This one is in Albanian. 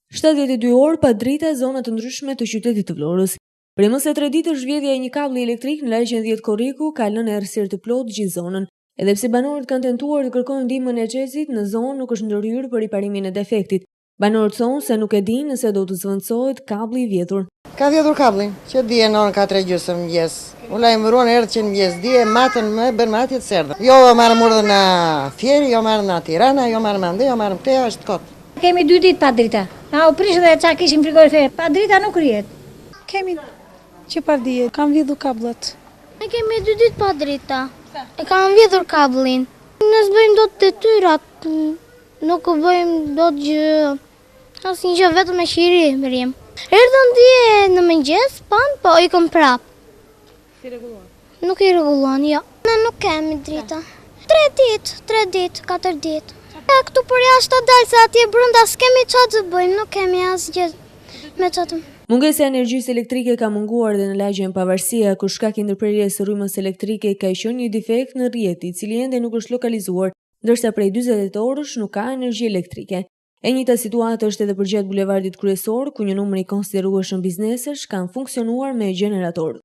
72 orë pa drita zona të ndryshme të qytetit të Vlorës. Prej më se 3 ditësh zhvjedhja e një kablli elektrik në lagjen 10 Korriku ka lënë errësirë të plotë gjithë zonën. Edhe pse banorët kanë tentuar të kërkojnë ndihmën e ÇEZ-it, në zonë nuk është ndërhyrë për riparimin e defektit. Banorët thonë se nuk e dinë nëse do të zvendësohet kablli i vjetur. Ka vjetur kablli, që dije në orën 4:30 mëngjes. U lajmëruan erdhë që në mëngjes dije matën më bën matjet serdë. Jo marrëm urdhën na Fieri, jo marrëm na Tirana, jo marrëm ande, jo marrëm këtej, është kot. Kemi 2 ditë pa drita. Na u prish dhe ça kishim frigorifer. Pa drita nuk rrihet. Kemi që pa dije, kam vjedhur kabllët. Ne kemi 2 ditë pa drita. E kam vjedhur kabllin. Ne s'bëjmë dot detyrat. Nuk bëjmë dot gjë. Asnjë gjë, vetëm me qiri rrim. Erdhën dje në mëngjes, po ikëm prap. Si rregulluan? Nuk i rregulluan, jo. Ne nuk kemi drita. 3 ditë, 4 ditë. Ja, këtu për jashtë dalë se atje brenda s'kemi çfarë të bëjmë, nuk kemi asgjë me çfarë. Mungesa e energjisë elektrike ka munguar dhe në lagjen Pavarësia, ku shkak i ndërprerjes së rrymës elektrike ka qenë një defekt në rrjet, i cili ende nuk është lokalizuar, ndërsa prej 48 orësh nuk ka energji elektrike. E njëjta situatë është edhe përgjatë bulevardit kryesor, ku një numër i konsiderueshëm biznesesh kanë funksionuar me gjenerator.